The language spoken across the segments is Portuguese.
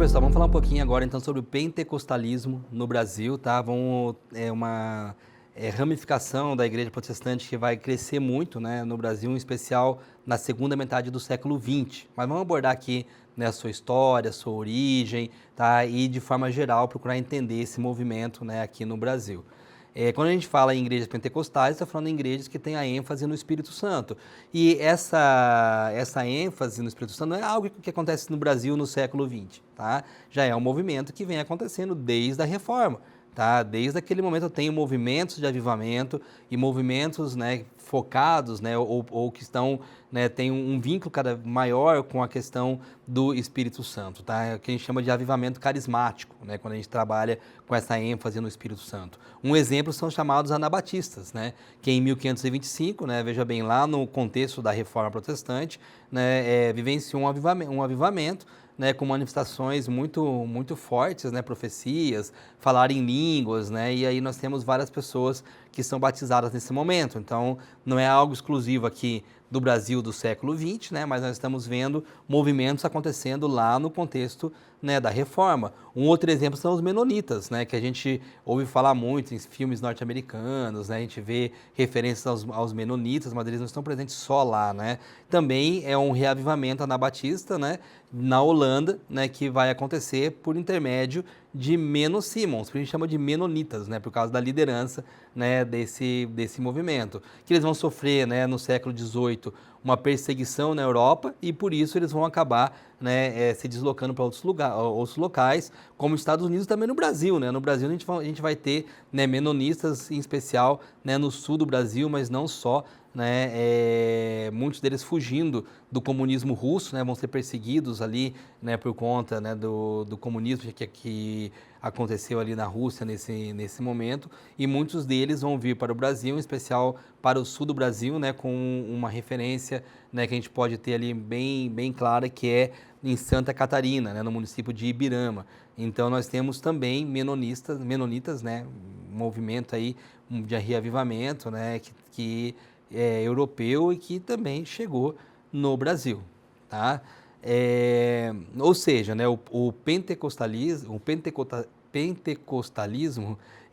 pessoal, vamos falar um pouquinho agora então sobre o pentecostalismo no Brasil, tá? É uma ramificação da igreja protestante que vai crescer muito, né, no Brasil, em especial na segunda metade do século XX. Mas vamos abordar aqui, né, a sua história, a sua origem, tá? E de forma geral procurar entender esse movimento, né, aqui no Brasil. Quando a gente fala em igrejas pentecostais, está falando em igrejas que têm a ênfase no Espírito Santo. E essa ênfase no Espírito Santo não é algo que acontece no Brasil no século XX, tá? Já é um movimento que vem acontecendo desde a Reforma, tá? Desde aquele momento eu tenho movimentos de avivamento e movimentos, né, focados, né, ou que estão, né, tem um vínculo cada maior com a questão do Espírito Santo, tá? É o que a gente chama de avivamento carismático, né, quando a gente trabalha com essa ênfase no Espírito Santo. Um exemplo são os chamados anabatistas, né, que em 1525, né, veja bem, lá no contexto da Reforma Protestante, né, vivenciou um avivamento, né, com manifestações muito fortes, né, profecias, falar em línguas, né, e aí nós temos várias pessoas que são batizadas nesse momento. Então, não é algo exclusivo aqui do Brasil do século XX, né, mas nós estamos vendo movimentos acontecendo lá no contexto, né, da Reforma. Um outro exemplo são os menonitas, né, que a gente ouve falar muito em filmes norte-americanos, né, a gente vê referências aos menonitas, mas eles não estão presentes só lá, né. Também é um reavivamento anabatista, né, na Holanda, né, que vai acontecer por intermédio de Menno Simons, que a gente chama de menonitas, né, por causa da liderança, né, desse movimento, que eles vão sofrer, né, no século XVIII uma perseguição na Europa e por isso eles vão acabar, né, se deslocando para outros locais, como os Estados Unidos e também no Brasil, né? No Brasil a gente vai ter, né, menonistas em especial, né, no sul do Brasil, mas não só, né, muitos deles fugindo do comunismo russo, né, vão ser perseguidos ali, né, por conta, né, do comunismo que aconteceu ali na Rússia nesse momento, e muitos deles vão vir para o Brasil, em especial para o sul do Brasil, né, com uma referência, né, que a gente pode ter ali bem clara, que é em Santa Catarina, né, no município de Ibirama. Então nós temos também menonitas, né, um movimento aí de reavivamento, né, que é europeu e que também chegou no Brasil, tá? Ou seja, né, o pentecostalismo,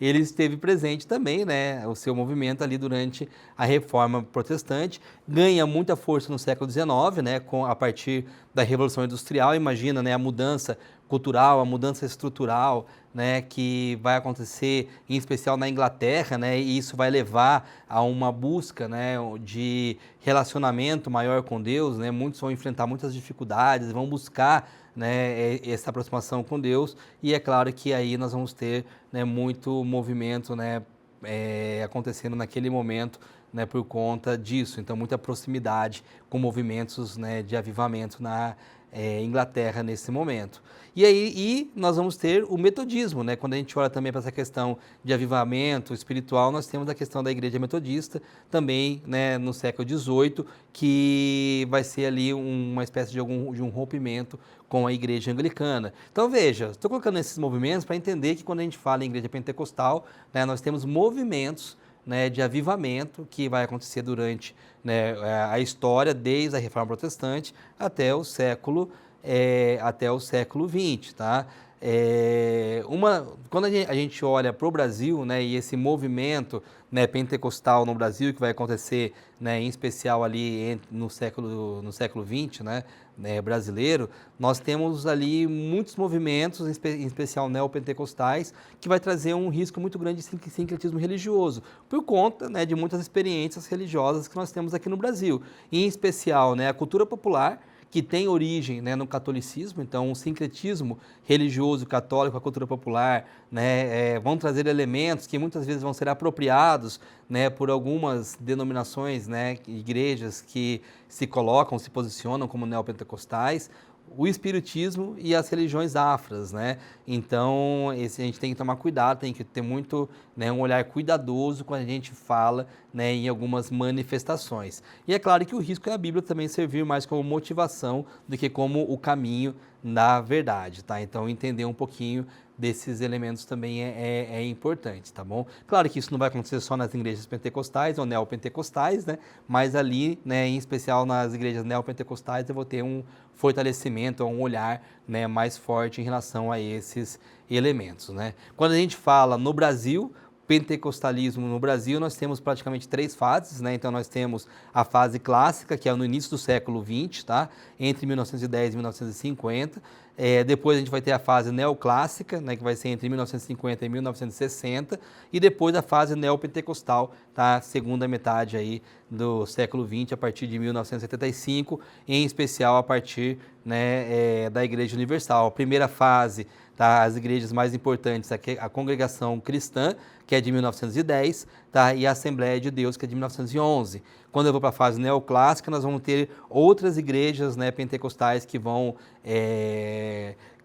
ele esteve presente também, né, o seu movimento ali durante a Reforma Protestante, ganha muita força no século XIX, né, a partir da Revolução Industrial. Imagina, né, a mudança cultural, a mudança estrutural, né, que vai acontecer em especial na Inglaterra, né, e isso vai levar a uma busca, né, de relacionamento maior com Deus, né, muitos vão enfrentar muitas dificuldades, vão buscar, né, essa aproximação com Deus, e é claro que aí nós vamos ter, né, muito movimento, né, acontecendo naquele momento, né, por conta disso. Então, muita proximidade com movimentos, né, de avivamento na Inglaterra nesse momento. E nós vamos ter o metodismo, né? Quando a gente olha também para essa questão de avivamento espiritual, nós temos a questão da igreja metodista, também, né, no século XVIII, que vai ser ali uma espécie de um rompimento com a igreja anglicana. Então veja, estou colocando esses movimentos para entender que quando a gente fala em igreja pentecostal, né, nós temos movimentos, né, de avivamento que vai acontecer durante, né, a história, desde a Reforma Protestante até o século XX, tá? Quando a gente olha para o Brasil, né, e esse movimento, né, pentecostal no Brasil, que vai acontecer, né, em especial ali no século XX, né, brasileiro, nós temos ali muitos movimentos, em especial neopentecostais, que vai trazer um risco muito grande de sincretismo religioso, por conta, né, de muitas experiências religiosas que nós temos aqui no Brasil. Em especial, né, a cultura popular, que tem origem, né, no catolicismo, então o sincretismo religioso católico, a cultura popular, né, vão trazer elementos que muitas vezes vão ser apropriados, né, por algumas denominações, né, igrejas que se posicionam como neopentecostais, o espiritismo e as religiões afras, né? Então, a gente tem que tomar cuidado, tem que ter muito, né, um olhar cuidadoso quando a gente fala né, em algumas manifestações. E é claro que o risco é a Bíblia também servir mais como motivação do que como o caminho da verdade, tá? Então, entender um pouquinho desses elementos também é importante, tá bom? Claro que isso não vai acontecer só nas igrejas pentecostais ou neopentecostais, né? Mas ali, né, em especial nas igrejas neopentecostais, eu vou ter um fortalecimento, um olhar, né, mais forte em relação a esses elementos, né? Quando a gente fala no Brasil, pentecostalismo no Brasil, nós temos praticamente 3 fases, né? Então nós temos a fase clássica, que é no início do século XX, tá? Entre 1910 e 1950. Depois a gente vai ter a fase neoclássica, né, que vai ser entre 1950 e 1960, e depois a fase neopentecostal, tá? Segunda metade aí do século XX, a partir de 1975, em especial a partir, né, da Igreja Universal. A primeira fase, tá? As igrejas mais importantes, a Congregação Cristã, que é de 1910, tá? E a Assembleia de Deus, que é de 1911. Quando eu vou para a fase neoclássica, nós vamos ter outras igrejas, né, pentecostais que vão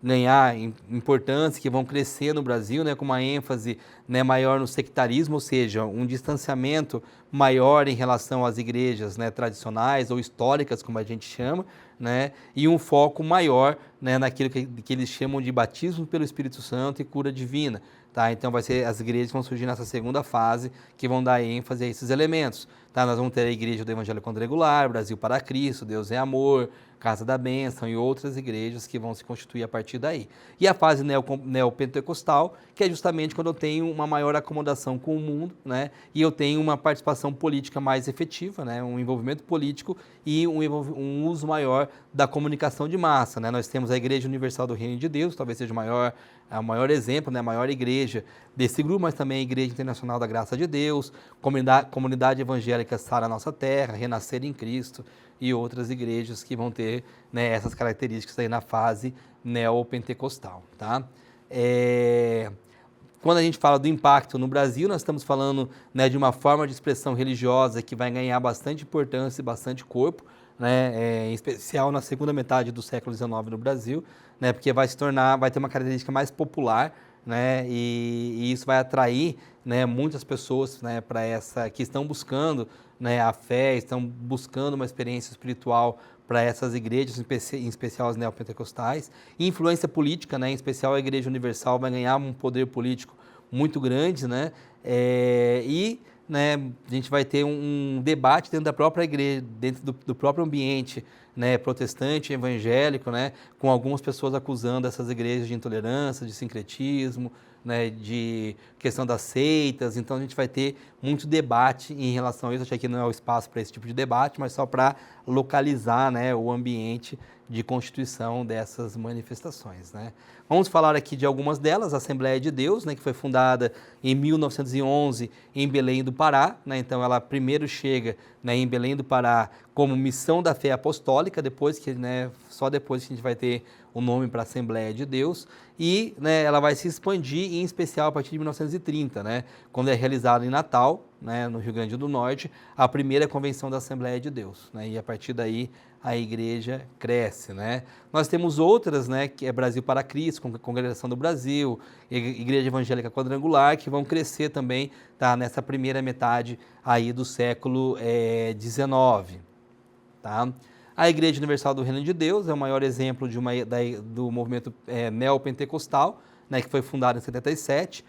ganhar importância, que vão crescer no Brasil, né, com uma ênfase, né, maior no sectarismo, ou seja, um distanciamento maior em relação às igrejas, né, tradicionais ou históricas, como a gente chama, né, e um foco maior, né, naquilo que eles chamam de batismo pelo Espírito Santo e cura divina. Tá? Então, vai ser as igrejas que vão surgir nessa segunda fase, que vão dar ênfase a esses elementos. Tá? Nós vamos ter a Igreja do Evangelho Quadrangular, Brasil para Cristo, Deus é Amor, Casa da Bênção e outras igrejas que vão se constituir a partir daí. E a fase neopentecostal, que é justamente quando eu tenho uma maior acomodação com o mundo, né? E eu tenho uma participação política mais efetiva, né? Um envolvimento político e um uso maior da comunicação de massa, né? Nós temos a Igreja Universal do Reino de Deus, talvez seja o maior exemplo, né? A maior igreja desse grupo, mas também a Igreja Internacional da Graça de Deus, Comunidade Evangélica Sara Nossa Terra, Renascer em Cristo e outras igrejas que vão ter, né, essas características aí na fase neopentecostal, tá? Quando a gente fala do impacto no Brasil, nós estamos falando, né, de uma forma de expressão religiosa que vai ganhar bastante importância e bastante corpo, né, em especial na segunda metade do século XIX no Brasil, né, porque vai ter uma característica mais popular, né, e isso vai atrair, né, muitas pessoas, né, que estão buscando, né, a fé, estão buscando uma experiência espiritual para essas igrejas, em especial as neopentecostais. E influência política, né, em especial a Igreja Universal vai ganhar um poder político muito grande, né, né, a gente vai ter um debate dentro da própria igreja, dentro do próprio ambiente, né, protestante, evangélico, né, com algumas pessoas acusando essas igrejas de intolerância, de sincretismo, né, de questão das seitas. Então a gente vai ter muito debate em relação a isso. Achei que não é o espaço para esse tipo de debate, mas só para localizar, né, o ambiente de constituição dessas manifestações, né. Vamos falar aqui de algumas delas. A Assembleia de Deus, né, que foi fundada em 1911 em Belém do Pará, né, então ela primeiro chega, né, em Belém do Pará como Missão da Fé Apostólica, depois que, né, só depois que a gente vai ter o nome para a Assembleia de Deus, e, né, ela vai se expandir, em especial a partir de 1930, né, quando é realizada em Natal, né, no Rio Grande do Norte, a primeira convenção da Assembleia de Deus, né, e a partir daí a igreja cresce, né. Nós temos outras, né, que é Brasil para Cristo, Congregação do Brasil, Igreja Evangélica Quadrangular, que vão crescer também, tá, nessa primeira metade aí do século XIX, tá. A Igreja Universal do Reino de Deus é o maior exemplo do movimento neopentecostal, né, que foi fundado em 77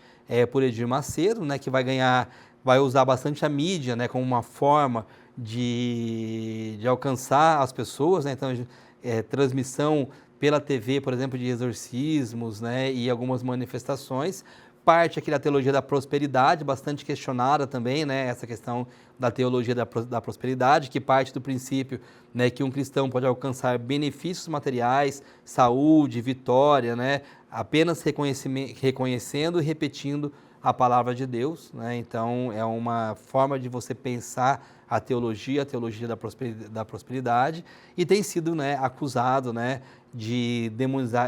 por Edir Macedo, né, que vai usar bastante a mídia, né, como uma forma de alcançar as pessoas, né, então transmissão pela TV, por exemplo, de exorcismos, né, e algumas manifestações. Parte aqui da teologia da prosperidade, bastante questionada também, né, essa questão da teologia da prosperidade, que parte do princípio, né, que um cristão pode alcançar benefícios materiais, saúde, vitória, né, apenas reconhecendo e repetindo a palavra de Deus, né. Então é uma forma de você pensar a teologia da prosperidade, e tem sido, né, acusado, né, de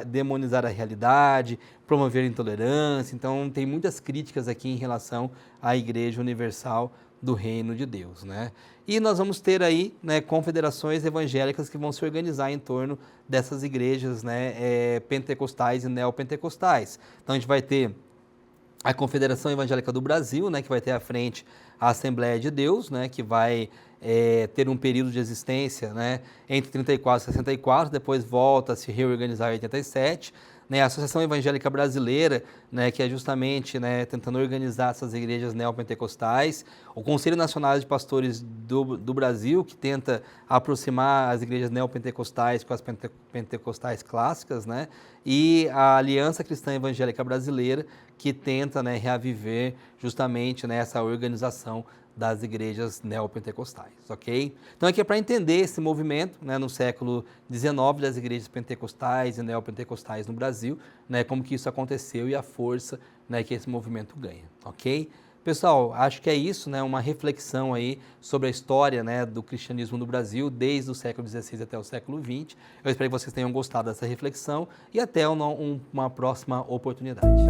demonizar a realidade, promover intolerância. Então tem muitas críticas aqui em relação à Igreja Universal do Reino de Deus, né? E nós vamos ter aí, né, confederações evangélicas que vão se organizar em torno dessas igrejas, né, pentecostais e neopentecostais. Então a gente vai ter a Confederação Evangélica do Brasil, né, que vai ter à frente a Assembleia de Deus, né, que vai ter um período de existência, né, entre 34 e 64, depois volta a se reorganizar em 87, né, a Associação Evangélica Brasileira, né, que é justamente, né, tentando organizar essas igrejas neopentecostais, o Conselho Nacional de Pastores do Brasil, que tenta aproximar as igrejas neopentecostais com as pentecostais clássicas, né, e a Aliança Cristã Evangélica Brasileira, que tenta, né, reaviver justamente, né, essa organização das igrejas neopentecostais, ok? Então aqui é para entender esse movimento, né, no século XIX das igrejas pentecostais e neopentecostais no Brasil, né, como que isso aconteceu e a força, né, que esse movimento ganha, ok? Pessoal, acho que é isso, né, uma reflexão aí sobre a história, né, do cristianismo no Brasil, desde o século XVI até o século XX. Eu espero que vocês tenham gostado dessa reflexão e até uma próxima oportunidade.